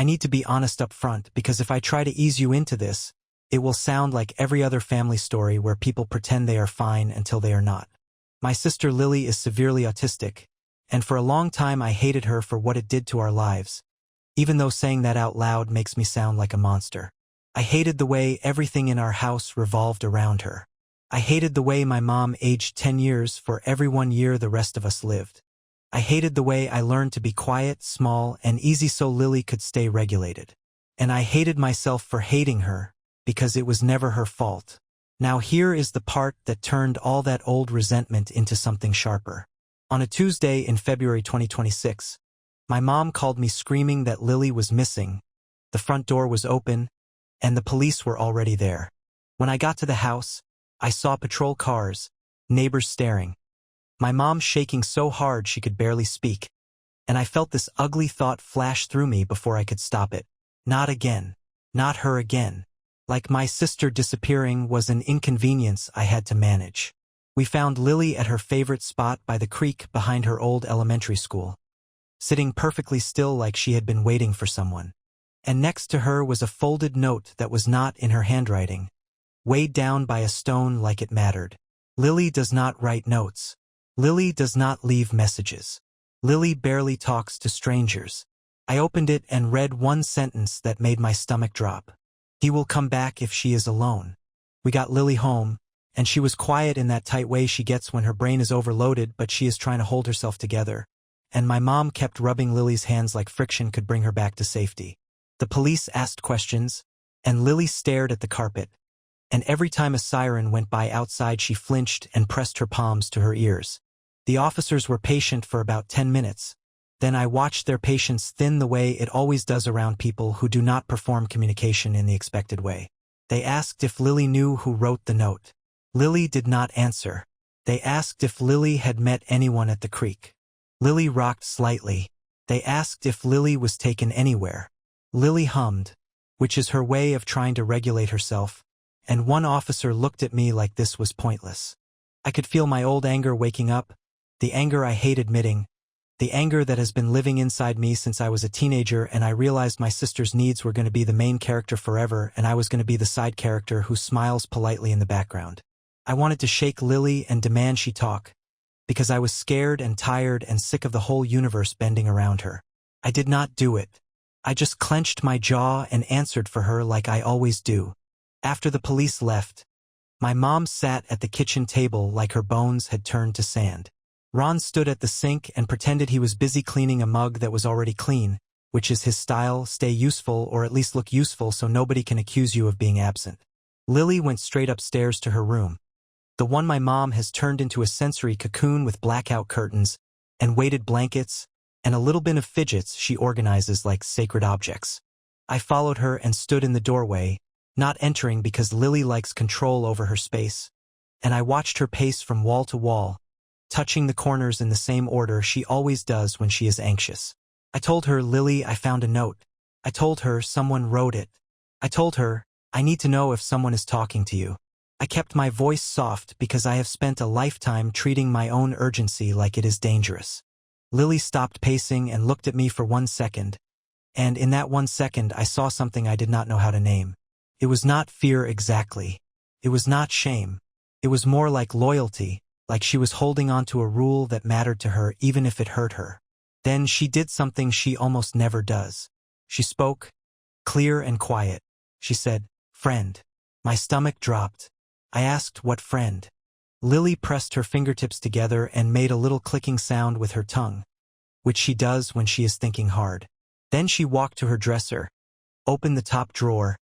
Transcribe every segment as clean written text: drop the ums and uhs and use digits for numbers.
I need to be honest up front because if I try to ease you into this, it will sound like every other family story where people pretend they are fine until they are not. My sister Lily is severely autistic, and for a long time I hated her for what it did to our lives, even though saying that out loud makes me sound like a monster. I hated the way everything in our house revolved around her. I hated the way my mom aged 10 years for every 1 year the rest of us lived. I hated the way I learned to be quiet, small, and easy so Lily could stay regulated. And I hated myself for hating her, because it was never her fault. Now here is the part that turned all that old resentment into something sharper. On a Tuesday in February 2026, my mom called me screaming that Lily was missing, the front door was open, and the police were already there. When I got to the house, I saw patrol cars, neighbors staring, my mom shaking so hard she could barely speak, and I felt this ugly thought flash through me before I could stop it. Not again. Not her again. Like my sister disappearing was an inconvenience I had to manage. We found Lily at her favorite spot by the creek behind her old elementary school, sitting perfectly still like she had been waiting for someone. And next to her was a folded note that was not in her handwriting, weighed down by a stone like it mattered. Lily does not write notes. Lily does not leave messages. Lily barely talks to strangers. I opened it and read one sentence that made my stomach drop. He will come back if she is alone. We got Lily home, and she was quiet in that tight way she gets when her brain is overloaded but she is trying to hold herself together. And my mom kept rubbing Lily's hands like friction could bring her back to safety. The police asked questions, and Lily stared at the carpet. And every time a siren went by outside she flinched and pressed her palms to her ears. The officers were patient for about 10 minutes. Then I watched their patience thin the way it always does around people who do not perform communication in the expected way. They asked if Lily knew who wrote the note. Lily did not answer. They asked if Lily had met anyone at the creek. Lily rocked slightly. They asked if Lily was taken anywhere. Lily hummed, which is her way of trying to regulate herself, and one officer looked at me like this was pointless. I could feel my old anger waking up, the anger I hate admitting, the anger that has been living inside me since I was a teenager, and I realized my sister's needs were going to be the main character forever and I was going to be the side character who smiles politely in the background. I wanted to shake Lily and demand she talk, because I was scared and tired and sick of the whole universe bending around her. I did not do it. I just clenched my jaw and answered for her like I always do. After the police left, my mom sat at the kitchen table like her bones had turned to sand. Ron stood at the sink and pretended he was busy cleaning a mug that was already clean, which is his style, stay useful or at least look useful so nobody can accuse you of being absent. Lily went straight upstairs to her room, the one my mom has turned into a sensory cocoon with blackout curtains and weighted blankets and a little bit of fidgets she organizes like sacred objects. I followed her and stood in the doorway, not entering because Lily likes control over her space, and I watched her pace from wall to wall, touching the corners in the same order she always does when she is anxious. I told her, Lily, I found a note. I told her someone wrote it. I told her, I need to know if someone is talking to you. I kept my voice soft because I have spent a lifetime treating my own urgency like it is dangerous. Lily stopped pacing and looked at me for 1 second, and in that 1 second I saw something I did not know how to name. It was not fear exactly. It was not shame. It was more like loyalty, like she was holding on to a rule that mattered to her even if it hurt her. Then she did something she almost never does. She spoke, clear and quiet. She said, "Friend." My stomach dropped. I asked, "What friend?" Lily pressed her fingertips together and made a little clicking sound with her tongue, which she does when she is thinking hard. Then she walked to her dresser, opened the top drawer,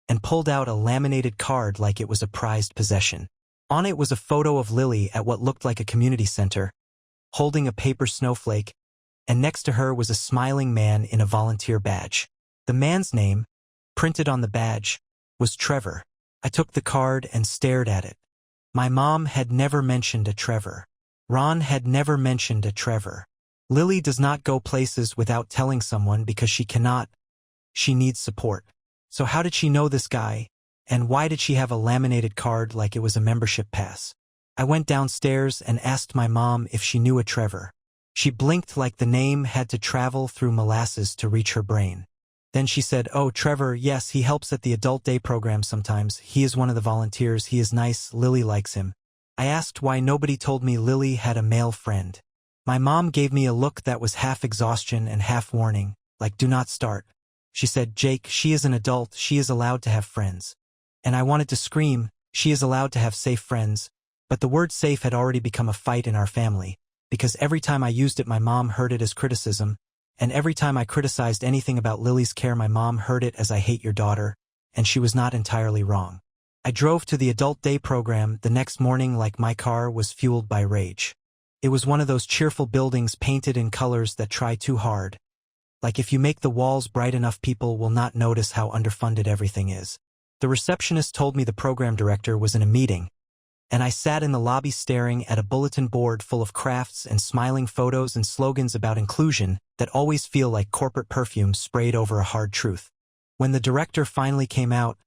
and pulled out a laminated card like it was a prized possession. On it was a photo of Lily at what looked like a community center, holding a paper snowflake, and next to her was a smiling man in a volunteer badge. The man's name, printed on the badge, was Trevor. I took the card and stared at it. My mom had never mentioned a Trevor. Ron had never mentioned a Trevor. Lily does not go places without telling someone because she cannot. She needs support. So how did she know this guy? And why did she have a laminated card like it was a membership pass? I went downstairs and asked my mom if she knew a Trevor. She blinked like the name had to travel through molasses to reach her brain. Then she said, "Oh, Trevor, yes, he helps at the adult day program sometimes. He is one of the volunteers. He is nice. Lily likes him." I asked why nobody told me Lily had a male friend. My mom gave me a look that was half exhaustion and half warning, like, "Do not start." She said, "Jake, she is an adult. She is allowed to have friends." And I wanted to scream, "She is allowed to have safe friends." But the word safe had already become a fight in our family, because every time I used it my mom heard it as criticism, and every time I criticized anything about Lily's care my mom heard it as "I hate your daughter," and she was not entirely wrong. I drove to the adult day program the next morning like my car was fueled by rage. It was one of those cheerful buildings painted in colors that try too hard. Like if you make the walls bright enough people will not notice how underfunded everything is. The receptionist told me the program director was in a meeting, and I sat in the lobby staring at a bulletin board full of crafts and smiling photos and slogans about inclusion that always feel like corporate perfume sprayed over a hard truth. When the director finally came out,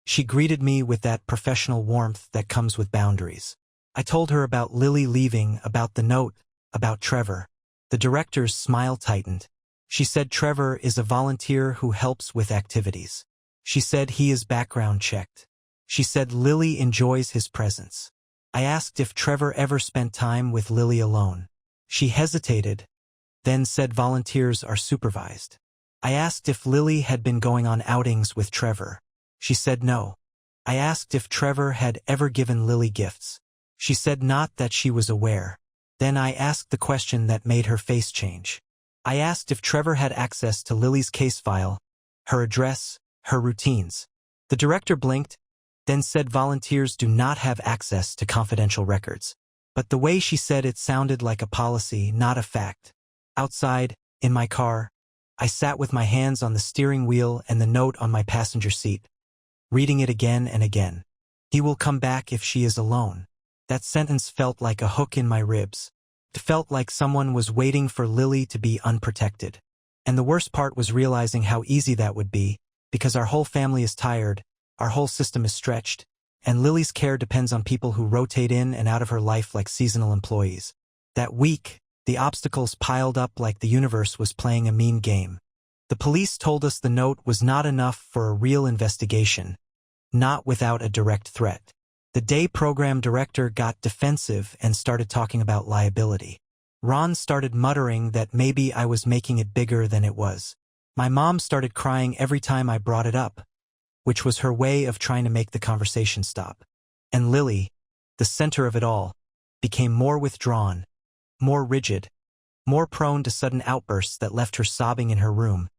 she greeted me with that professional warmth that comes with boundaries. I told her about Lily leaving, about the note, about Trevor. The director's smile tightened. She said Trevor is a volunteer who helps with activities. She said he is background checked. She said Lily enjoys his presence. I asked if Trevor ever spent time with Lily alone. She hesitated, then said volunteers are supervised. I asked if Lily had been going on outings with Trevor. She said no. I asked if Trevor had ever given Lily gifts. She said not that she was aware. Then I asked the question that made her face change. I asked if Trevor had access to Lily's case file, her address, her routines. The director blinked, then said volunteers do not have access to confidential records. But the way she said it sounded like a policy, not a fact. Outside, in my car, I sat with my hands on the steering wheel and the note on my passenger seat, reading it again and again. He will come back if she is alone. That sentence felt like a hook in my ribs. It felt like someone was waiting for Lily to be unprotected. And the worst part was realizing how easy that would be, because our whole family is tired, our whole system is stretched, and Lily's care depends on people who rotate in and out of her life like seasonal employees. That week, the obstacles piled up like the universe was playing a mean game. The police told us the note was not enough for a real investigation, not without a direct threat. The day program director got defensive and started talking about liability. Ron started muttering that maybe I was making it bigger than it was. My mom started crying every time I brought it up, which was her way of trying to make the conversation stop. And Lily, the center of it all, became more withdrawn, more rigid, more prone to sudden outbursts that left her sobbing in her room,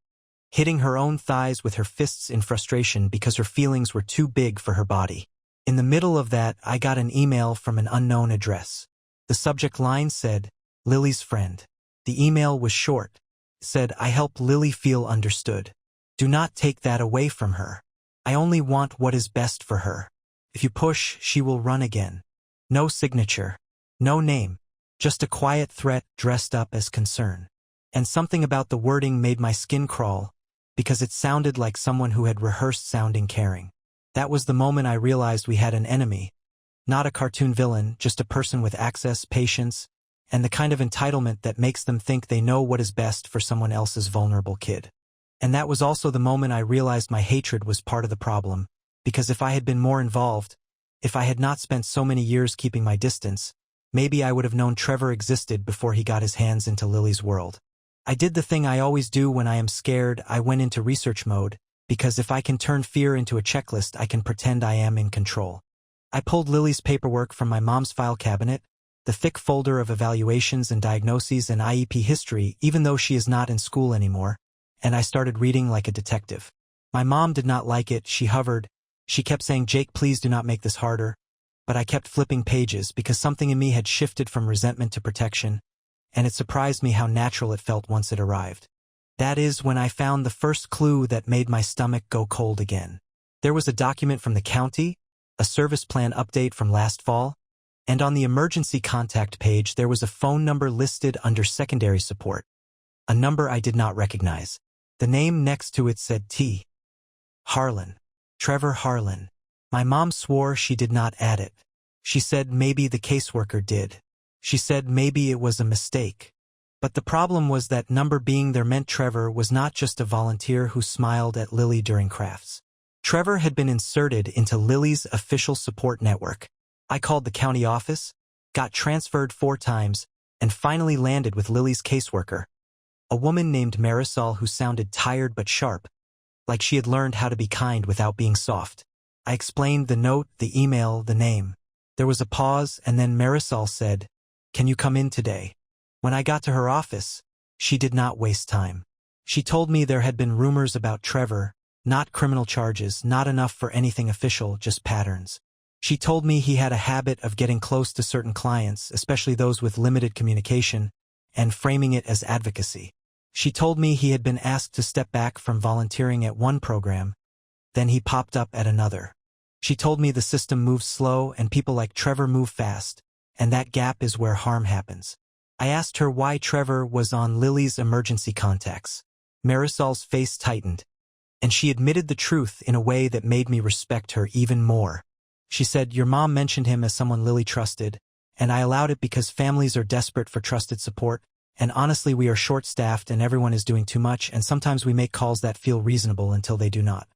hitting her own thighs with her fists in frustration because her feelings were too big for her body. In the middle of that, I got an email from an unknown address. The subject line said, "Lily's friend." The email was short. It said, "I help Lily feel understood. Do not take that away from her. I only want what is best for her. If you push, she will run again." No signature. No name. Just a quiet threat dressed up as concern. And something about the wording made my skin crawl, because it sounded like someone who had rehearsed sounding caring. That was the moment I realized we had an enemy. Not a cartoon villain, just a person with access, patience, and the kind of entitlement that makes them think they know what is best for someone else's vulnerable kid. And that was also the moment I realized my hatred was part of the problem, because if I had been more involved, if I had not spent so many years keeping my distance, maybe I would have known Trevor existed before he got his hands into Lily's world. I did the thing I always do when I am scared. I went into research mode, because if I can turn fear into a checklist, I can pretend I am in control. I pulled Lily's paperwork from my mom's file cabinet, the thick folder of evaluations and diagnoses and IEP history, even though she is not in school anymore, and I started reading like a detective. My mom did not like it. She hovered. She kept saying, "Jake, please do not make this harder." But I kept flipping pages because something in me had shifted from resentment to protection, and it surprised me how natural it felt once it arrived. That is when I found the first clue that made my stomach go cold again. There was a document from the county, a service plan update from last fall, and on the emergency contact page there was a phone number listed under secondary support, a number I did not recognize. The name next to it said T. Harlan. Trevor Harlan. My mom swore she did not add it. She said maybe the caseworker did. She said maybe it was a mistake. But the problem was that number being there meant Trevor was not just a volunteer who smiled at Lily during crafts. Trevor had been inserted into Lily's official support network. I called the county office, got transferred 4 times, and finally landed with Lily's caseworker, a woman named Marisol who sounded tired but sharp, like she had learned how to be kind without being soft. I explained the note, the email, the name. There was a pause, and then Marisol said, "Can you come in today?" When I got to her office, she did not waste time. She told me there had been rumors about Trevor, not criminal charges, not enough for anything official, just patterns. She told me he had a habit of getting close to certain clients, especially those with limited communication, and framing it as advocacy. She told me he had been asked to step back from volunteering at one program, then he popped up at another. She told me the system moves slow and people like Trevor move fast, and that gap is where harm happens. I asked her why Trevor was on Lily's emergency contacts. Marisol's face tightened, and she admitted the truth in a way that made me respect her even more. She said, "Your mom mentioned him as someone Lily trusted, and I allowed it because families are desperate for trusted support, and honestly we are short-staffed and everyone is doing too much, and sometimes we make calls that feel reasonable until they do not."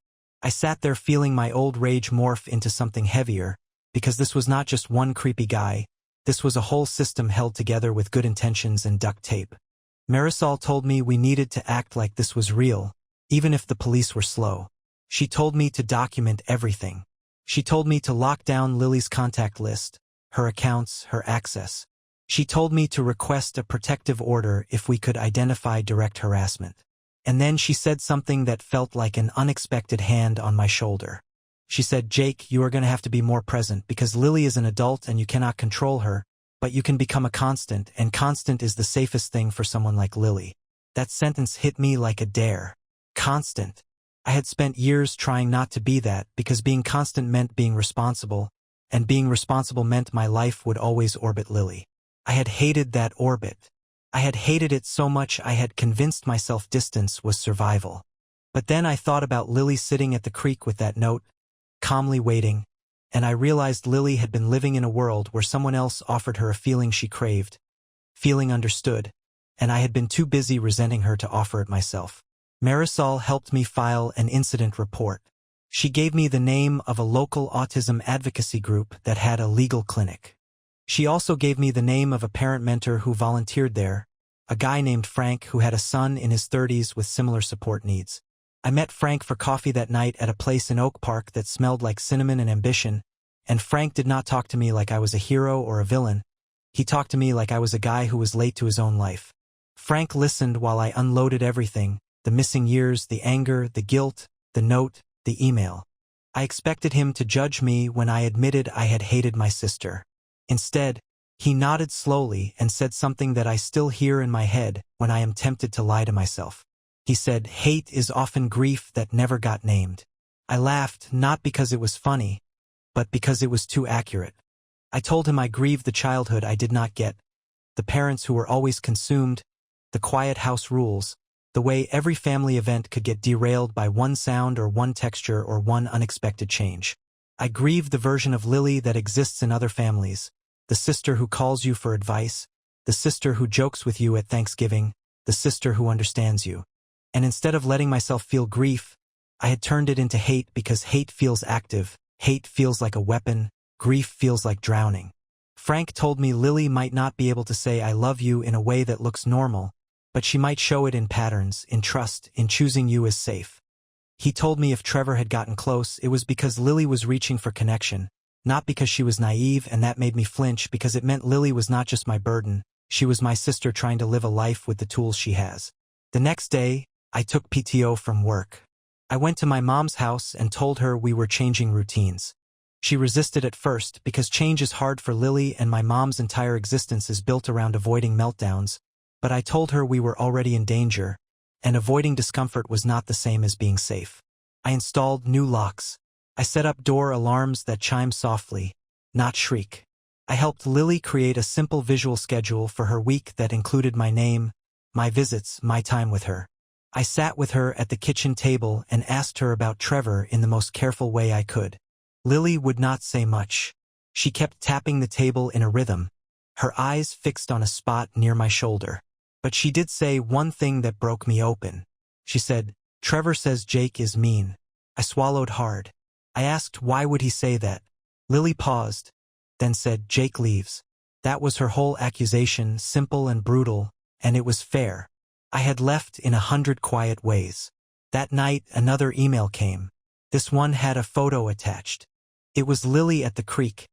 I sat there feeling my old rage morph into something heavier, because this was not just one creepy guy, this was a whole system held together with good intentions and duct tape. Marisol told me we needed to act like this was real, even if the police were slow. She told me to document everything. She told me to lock down Lily's contact list, her accounts, her access. She told me to request a protective order if we could identify direct harassment. And then she said something that felt like an unexpected hand on my shoulder. She said, "Jake, you are going to have to be more present because Lily is an adult and you cannot control her, but you can become a constant, and constant is the safest thing for someone like Lily." That sentence hit me like a dare. Constant. I had spent years trying not to be that because being constant meant being responsible, and being responsible meant my life would always orbit Lily. I had hated that orbit. I had hated it so much I had convinced myself distance was survival. But then I thought about Lily sitting at the creek with that note, calmly waiting, and I realized Lily had been living in a world where someone else offered her a feeling she craved, feeling understood, and I had been too busy resenting her to offer it myself. Marisol helped me file an incident report. She gave me the name of a local autism advocacy group that had a legal clinic. She also gave me the name of a parent mentor who volunteered there, a guy named Frank who had a son in his 30s with similar support needs. I met Frank for coffee that night at a place in Oak Park that smelled like cinnamon and ambition, and Frank did not talk to me like I was a hero or a villain. He talked to me like I was a guy who was late to his own life. Frank listened while I unloaded everything, the missing years, the anger, the guilt, the note, the email. I expected him to judge me when I admitted I had hated my sister. Instead, he nodded slowly and said something that I still hear in my head when I am tempted to lie to myself. He said, "Hate is often grief that never got named." I laughed, not because it was funny, but because it was too accurate. I told him I grieved the childhood I did not get, the parents who were always consumed, the quiet house rules, the way every family event could get derailed by one sound or one texture or one unexpected change. I grieved the version of Lily that exists in other families, the sister who calls you for advice, the sister who jokes with you at Thanksgiving, the sister who understands you. And instead of letting myself feel grief, I had turned it into hate because hate feels active, hate feels like a weapon, grief feels like drowning. Frank told me Lily might not be able to say "I love you" in a way that looks normal, but she might show it in patterns, in trust, in choosing you as safe. He told me if Trevor had gotten close, it was because Lily was reaching for connection, not because she was naive, and that made me flinch because it meant Lily was not just my burden, she was my sister trying to live a life with the tools she has. The next day, I took PTO from work. I went to my mom's house and told her we were changing routines. She resisted at first because change is hard for Lily and my mom's entire existence is built around avoiding meltdowns, but I told her we were already in danger, and avoiding discomfort was not the same as being safe. I installed new locks. I set up door alarms that chime softly, not shriek. I helped Lily create a simple visual schedule for her week that included my name, my visits, my time with her. I sat with her at the kitchen table and asked her about Trevor in the most careful way I could. Lily would not say much. She kept tapping the table in a rhythm, her eyes fixed on a spot near my shoulder. But she did say one thing that broke me open. She said, "Trevor says Jake is mean." I swallowed hard. I asked why would he say that. Lily paused, then said, "Jake leaves." That was her whole accusation, simple and brutal, and it was fair. I had left in 100 quiet ways. That night, another email came. This one had a photo attached. It was Lily at the creek,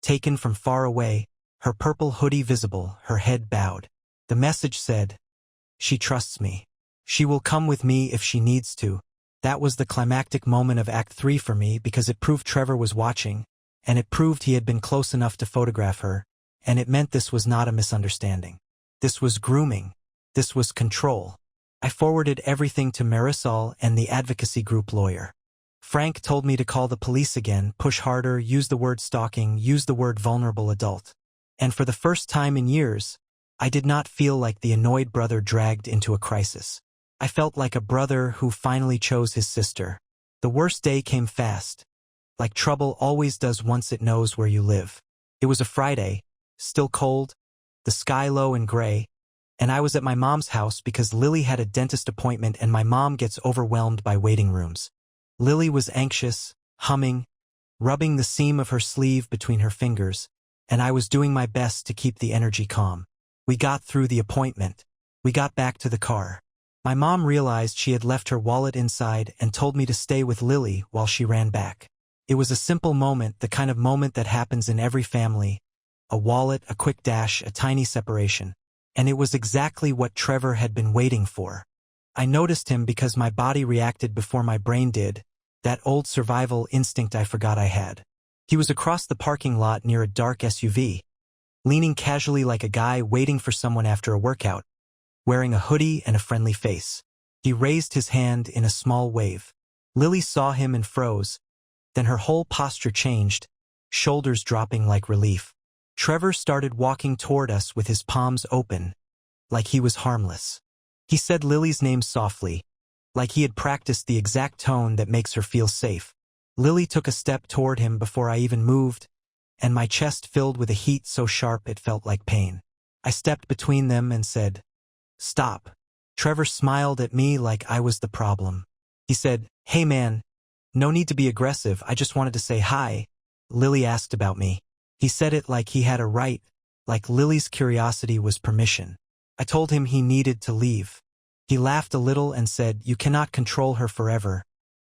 taken from far away, her purple hoodie visible, her head bowed. The message said, "She trusts me. She will come with me if she needs to." That was the climactic moment of Act 3 for me because it proved Trevor was watching, and it proved he had been close enough to photograph her, and it meant this was not a misunderstanding. This was grooming. This was control. I forwarded everything to Marisol and the advocacy group lawyer. Frank told me to call the police again, push harder, use the word stalking, use the word vulnerable adult. And for the first time in years, I did not feel like the annoyed brother dragged into a crisis. I felt like a brother who finally chose his sister. The worst day came fast, like trouble always does once it knows where you live. It was a Friday, still cold, the sky low and gray, and I was at my mom's house because Lily had a dentist appointment and my mom gets overwhelmed by waiting rooms. Lily was anxious, humming, rubbing the seam of her sleeve between her fingers, and I was doing my best to keep the energy calm. We got through the appointment. We got back to the car. My mom realized she had left her wallet inside and told me to stay with Lily while she ran back. It was a simple moment, the kind of moment that happens in every family. A wallet, a quick dash, a tiny separation. And it was exactly what Trevor had been waiting for. I noticed him because my body reacted before my brain did, that old survival instinct I forgot I had. He was across the parking lot near a dark SUV, leaning casually like a guy waiting for someone after a workout, wearing a hoodie and a friendly face. He raised his hand in a small wave. Lily saw him and froze. Then her whole posture changed, shoulders dropping like relief. Trevor started walking toward us with his palms open, like he was harmless. He said Lily's name softly, like he had practiced the exact tone that makes her feel safe. Lily took a step toward him before I even moved, and my chest filled with a heat so sharp it felt like pain. I stepped between them and said, "Stop." Trevor smiled at me like I was the problem. He said, "Hey man, no need to be aggressive, I just wanted to say hi." Lily asked about me. He said it like he had a right, like Lily's curiosity was permission. I told him he needed to leave. He laughed a little and said, "You cannot control her forever.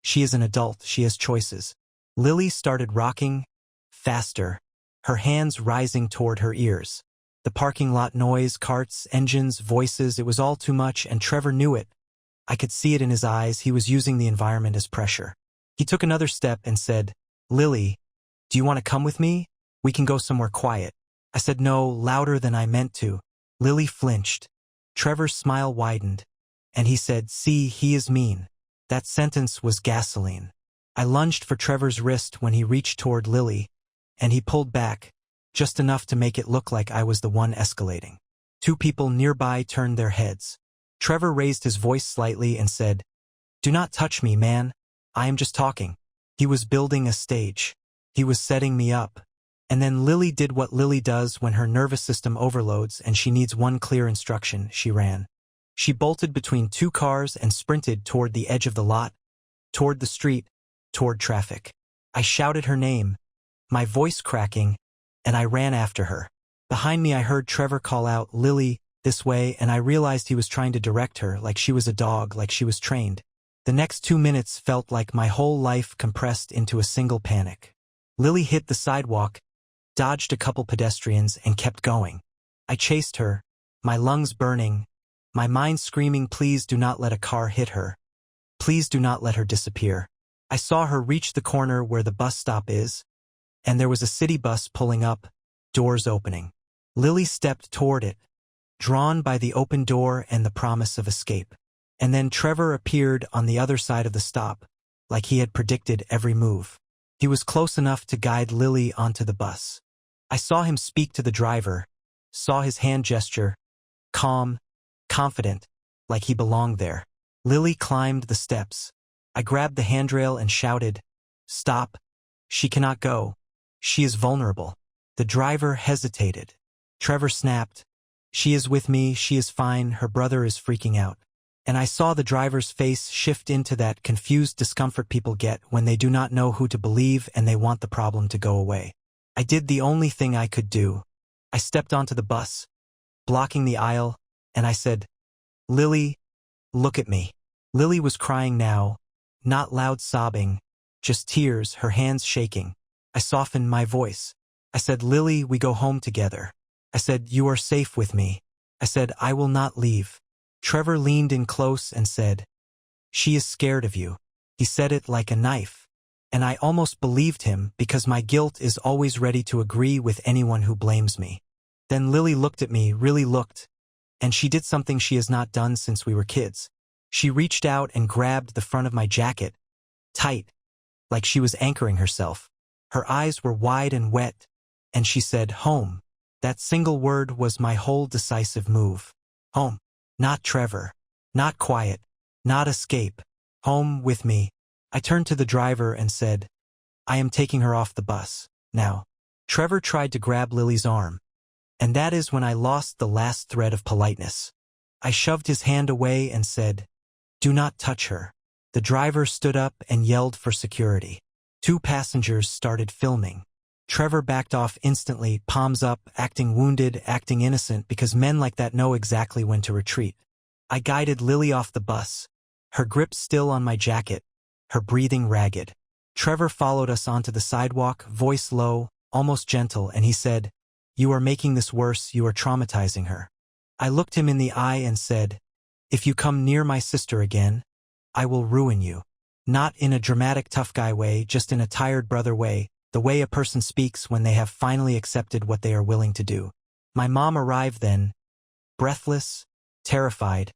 She is an adult, she has choices." Lily started rocking, faster, her hands rising toward her ears. The parking lot noise, carts, engines, voices, it was all too much, and Trevor knew it. I could see it in his eyes, he was using the environment as pressure. He took another step and said, "Lily, do you want to come with me? We can go somewhere quiet." I said no, louder than I meant to. Lily flinched. Trevor's smile widened, and he said, "See, he is mean." That sentence was gasoline. I lunged for Trevor's wrist when he reached toward Lily, and he pulled back, just enough to make it look like I was the one escalating. Two people nearby turned their heads. Trevor raised his voice slightly and said, "Do not touch me, man. I am just talking." He was building a stage. He was setting me up. And then Lily did what Lily does when her nervous system overloads and she needs one clear instruction. She ran. She bolted between two cars and sprinted toward the edge of the lot, toward the street, toward traffic. I shouted her name, my voice cracking, and I ran after her. Behind me I heard Trevor call out, "Lily, this way," and I realized he was trying to direct her like she was a dog, like she was trained. The next 2 minutes felt like my whole life compressed into a single panic. Lily hit the sidewalk, dodged a couple pedestrians, and kept going. I chased her, my lungs burning, my mind screaming, "Please do not let a car hit her. Please do not let her disappear." I saw her reach the corner where the bus stop is, and there was a city bus pulling up, doors opening. Lily stepped toward it, drawn by the open door and the promise of escape. And then Trevor appeared on the other side of the stop, like he had predicted every move. He was close enough to guide Lily onto the bus. I saw him speak to the driver, saw his hand gesture, calm, confident, like he belonged there. Lily climbed the steps. I grabbed the handrail and shouted, "Stop. She cannot go. She is vulnerable." The driver hesitated. Trevor snapped, She is with me, she is fine, her brother is freaking out. And I saw the driver's face shift into that confused discomfort people get when they do not know who to believe and they want the problem to go away. I did the only thing I could do. I stepped onto the bus, blocking the aisle, and I said, "Lily, look at me." Lily was crying now, not loud sobbing, just tears, her hands shaking. I softened my voice. I said, "Lily, we go home together." I said, "You are safe with me." I said, "I will not leave." Trevor leaned in close and said, "She is scared of you." He said it like a knife. And I almost believed him because my guilt is always ready to agree with anyone who blames me. Then Lily looked at me, really looked, and she did something she has not done since we were kids. She reached out and grabbed the front of my jacket, tight, like she was anchoring herself. Her eyes were wide and wet, and she said, "Home." That single word was my whole decisive move. Home. Not Trevor. Not quiet. Not escape. Home with me. I turned to the driver and said, "I am taking her off the bus now." Trevor tried to grab Lily's arm, and that is when I lost the last thread of politeness. I shoved his hand away and said, "Do not touch her." The driver stood up and yelled for security. 2 passengers started filming. Trevor backed off instantly, palms up, acting wounded, acting innocent, because men like that know exactly when to retreat. I guided Lily off the bus, her grip still on my jacket, her breathing ragged. Trevor followed us onto the sidewalk, voice low, almost gentle, and he said, "You are making this worse, you are traumatizing her." I looked him in the eye and said, "If you come near my sister again, I will ruin you." Not in a dramatic tough guy way, just in a tired brother way, the way a person speaks when they have finally accepted what they are willing to do. My mom arrived then, breathless, terrified,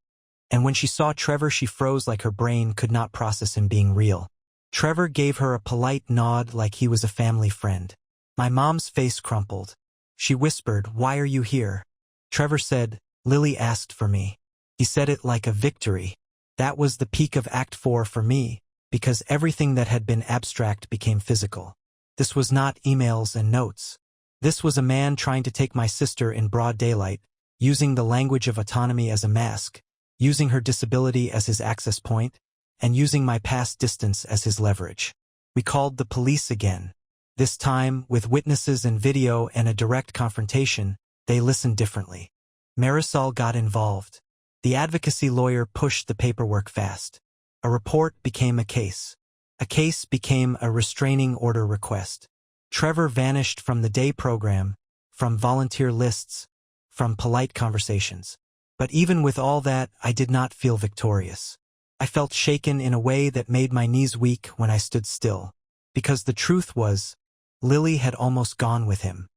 and when she saw Trevor she froze like her brain could not process him being real. Trevor gave her a polite nod like he was a family friend. My mom's face crumpled. She whispered, "Why are you here?" Trevor said, "Lily asked for me." He said it like a victory. That was the peak of Act 4 for me, because everything that had been abstract became physical. This was not emails and notes. This was a man trying to take my sister in broad daylight, using the language of autonomy as a mask, using her disability as his access point, and using my past distance as his leverage. We called the police again. This time, with witnesses and video and a direct confrontation, they listened differently. Marisol got involved. The advocacy lawyer pushed the paperwork fast. A report became a case. A case became a restraining order request. Trevor vanished from the day program, from volunteer lists, from polite conversations. But even with all that, I did not feel victorious. I felt shaken in a way that made my knees weak when I stood still. Because the truth was, Lily had almost gone with him.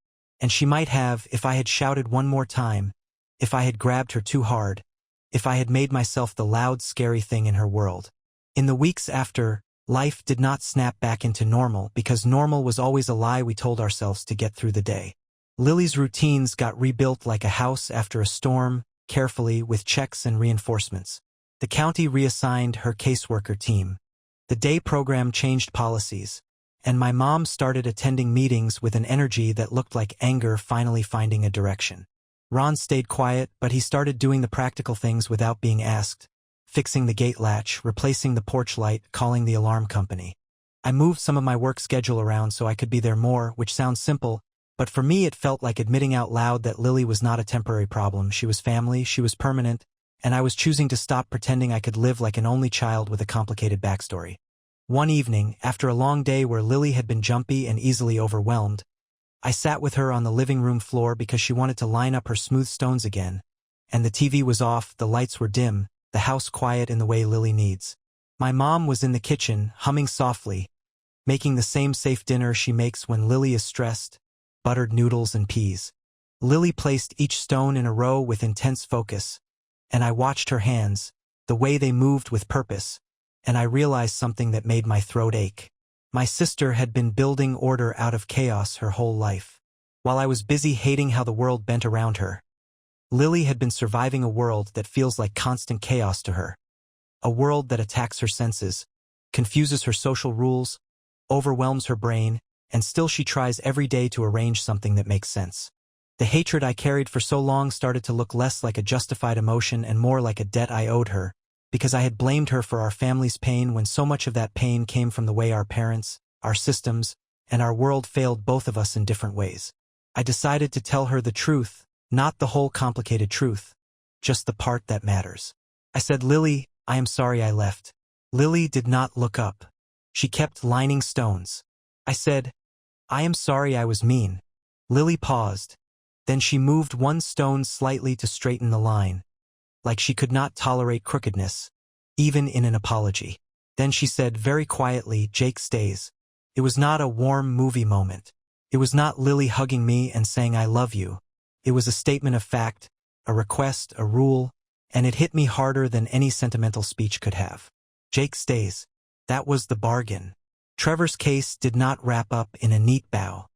And she might have if I had shouted one more time, if I had grabbed her too hard, if I had made myself the loud, scary thing in her world. In the weeks after, life did not snap back into normal because normal was always a lie we told ourselves to get through the day. Lily's routines got rebuilt like a house after a storm, carefully, with checks and reinforcements. The county reassigned her caseworker team. The day program changed policies, and my mom started attending meetings with an energy that looked like anger finally finding a direction. Ron stayed quiet, but he started doing the practical things without being asked. Fixing the gate latch, replacing the porch light, calling the alarm company. I moved some of my work schedule around so I could be there more, which sounds simple, but for me it felt like admitting out loud that Lily was not a temporary problem. She was family, she was permanent, and I was choosing to stop pretending I could live like an only child with a complicated backstory. One evening, after a long day where Lily had been jumpy and easily overwhelmed, I sat with her on the living room floor because she wanted to line up her smooth stones again, and the TV was off, the lights were dim, the house quiet in the way Lily needs. My mom was in the kitchen, humming softly, making the same safe dinner she makes when Lily is stressed, buttered noodles and peas. Lily placed each stone in a row with intense focus, and I watched her hands, the way they moved with purpose, and I realized something that made my throat ache. My sister had been building order out of chaos her whole life. While I was busy hating how the world bent around her, Lily had been surviving a world that feels like constant chaos to her. A world that attacks her senses, confuses her social rules, overwhelms her brain, and still she tries every day to arrange something that makes sense. The hatred I carried for so long started to look less like a justified emotion and more like a debt I owed her, because I had blamed her for our family's pain when so much of that pain came from the way our parents, our systems, and our world failed both of us in different ways. I decided to tell her the truth, not the whole complicated truth, just the part that matters. I said, "Lily, I am sorry I left." Lily did not look up. She kept lining stones. I said, "I am sorry I was mean." Lily paused. Then she moved one stone slightly to straighten the line, like she could not tolerate crookedness, even in an apology. Then she said very quietly, "Jake stays." It was not a warm movie moment. It was not Lily hugging me and saying I love you. It was a statement of fact, a request, a rule, and it hit me harder than any sentimental speech could have. Jake stays. That was the bargain. Trevor's case did not wrap up in a neat bow.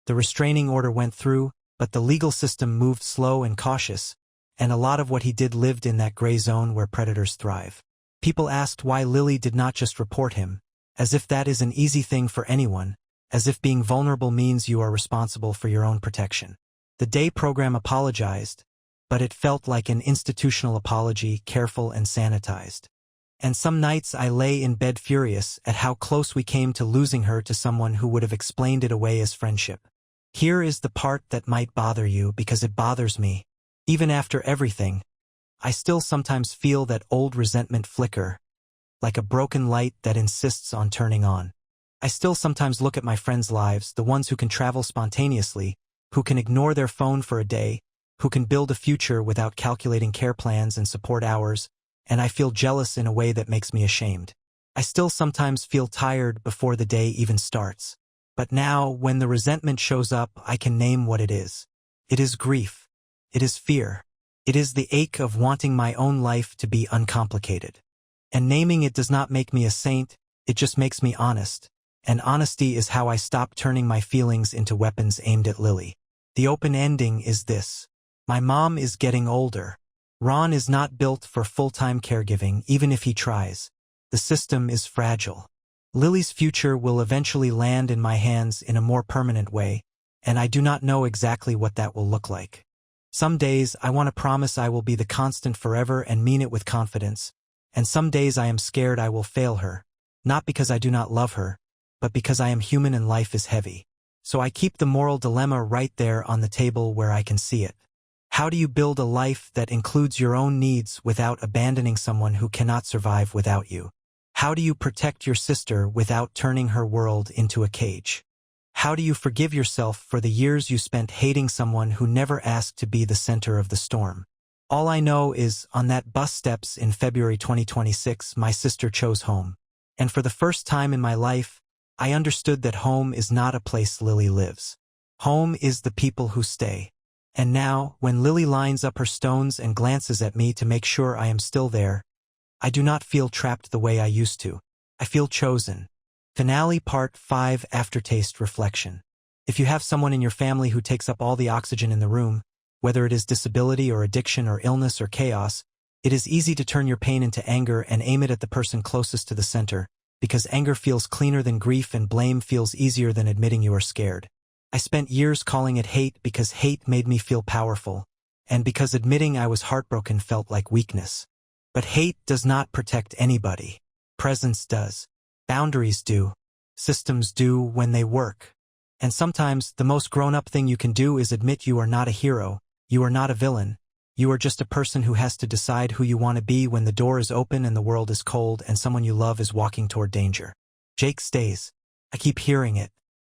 The restraining order went through, but the legal system moved slow and cautious, and a lot of what he did lived in that gray zone where predators thrive. People asked why Lily did not just report him, as if that is an easy thing for anyone, as if being vulnerable means you are responsible for your own protection. The day program apologized, but it felt like an institutional apology, careful and sanitized. And some nights I lay in bed furious at how close we came to losing her to someone who would have explained it away as friendship. Here is the part that might bother you because it bothers me. Even after everything, I still sometimes feel that old resentment flicker, like a broken light that insists on turning on. I still sometimes look at my friends' lives, the ones who can travel spontaneously, who can ignore their phone for a day, who can build a future without calculating care plans and support hours, and I feel jealous in a way that makes me ashamed. I still sometimes feel tired before the day even starts. But now, when the resentment shows up, I can name what it is. It is grief. It is fear. It is the ache of wanting my own life to be uncomplicated. And naming it does not make me a saint, it just makes me honest. And honesty is how I stop turning my feelings into weapons aimed at Lily. The open ending is this. My mom is getting older. Ron is not built for full-time caregiving, even if he tries. The system is fragile. Lily's future will eventually land in my hands in a more permanent way, and I do not know exactly what that will look like. Some days I want to promise I will be the constant forever and mean it with confidence, and some days I am scared I will fail her, not because I do not love her, but because I am human and life is heavy. So I keep the moral dilemma right there on the table where I can see it. How do you build a life that includes your own needs without abandoning someone who cannot survive without you? How do you protect your sister without turning her world into a cage? How do you forgive yourself for the years you spent hating someone who never asked to be the center of the storm? All I know is, on that bus steps in February 2026, my sister chose home. And for the first time in my life, I understood that home is not a place Lily lives. Home is the people who stay. And now, when Lily lines up her stones and glances at me to make sure I am still there, I do not feel trapped the way I used to. I feel chosen. Finale Part 5 Aftertaste Reflection. If you have someone in your family who takes up all the oxygen in the room, whether it is disability or addiction or illness or chaos, it is easy to turn your pain into anger and aim it at the person closest to the center, because anger feels cleaner than grief and blame feels easier than admitting you are scared. I spent years calling it hate because hate made me feel powerful, and because admitting I was heartbroken felt like weakness. But hate does not protect anybody. Presence does. Boundaries do. Systems do when they work. And sometimes the most grown-up thing you can do is admit you are not a hero, you are not a villain, you are just a person who has to decide who you want to be when the door is open and the world is cold and someone you love is walking toward danger. Jake stays. I keep hearing it.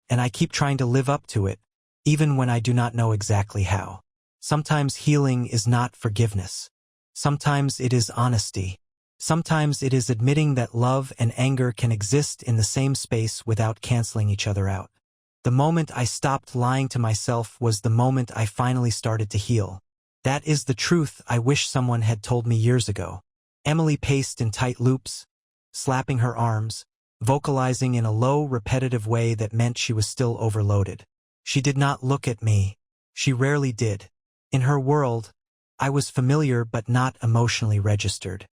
And I keep trying to live up to it, even when I do not know exactly how. Sometimes healing is not forgiveness. Sometimes it is honesty. Sometimes it is admitting that love and anger can exist in the same space without canceling each other out. The moment I stopped lying to myself was the moment I finally started to heal. That is the truth I wish someone had told me years ago. Emily paced in tight loops, slapping her arms, vocalizing in a low, repetitive way that meant she was still overloaded. She did not look at me. She rarely did. In her world, I was familiar but not emotionally registered.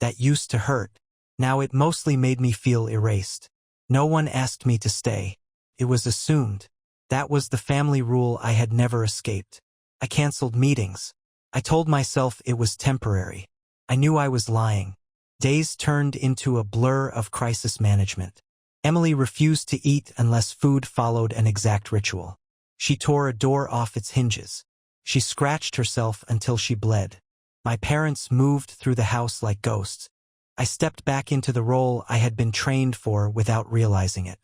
That used to hurt. Now it mostly made me feel erased. No one asked me to stay. It was assumed. That was the family rule I had never escaped. I canceled meetings. I told myself it was temporary. I knew I was lying. Days turned into a blur of crisis management. Emily refused to eat unless food followed an exact ritual. She tore a door off its hinges. She scratched herself until she bled. My parents moved through the house like ghosts. I stepped back into the role I had been trained for without realizing it.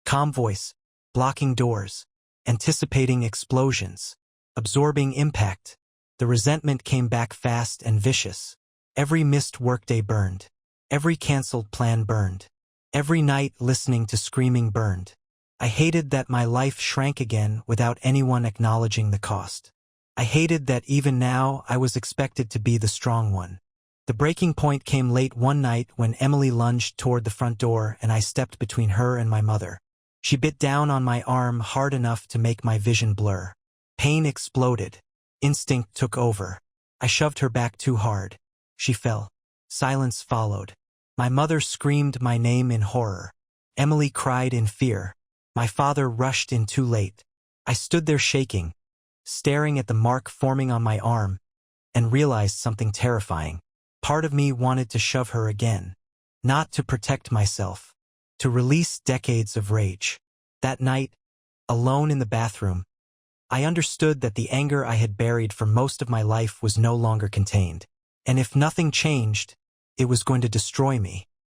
Calm voice, blocking doors, anticipating explosions, absorbing impact. The resentment came back fast and vicious. Every missed workday burned. Every canceled plan burned. Every night listening to screaming burned. I hated that my life shrank again without anyone acknowledging the cost. I hated that even now I was expected to be the strong one. The breaking point came late one night when Emily lunged toward the front door and I stepped between her and my mother. She bit down on my arm hard enough to make my vision blur. Pain exploded. Instinct took over. I shoved her back too hard. She fell. Silence followed. My mother screamed my name in horror. Emily cried in fear. My father rushed in too late. I stood there shaking, staring at the mark forming on my arm, and realized something terrifying. Part of me wanted to shove her again. Not to protect myself. To release decades of rage. That night, alone in the bathroom, I understood that the anger I had buried for most of my life was no longer contained. And if nothing changed, it was going to destroy me.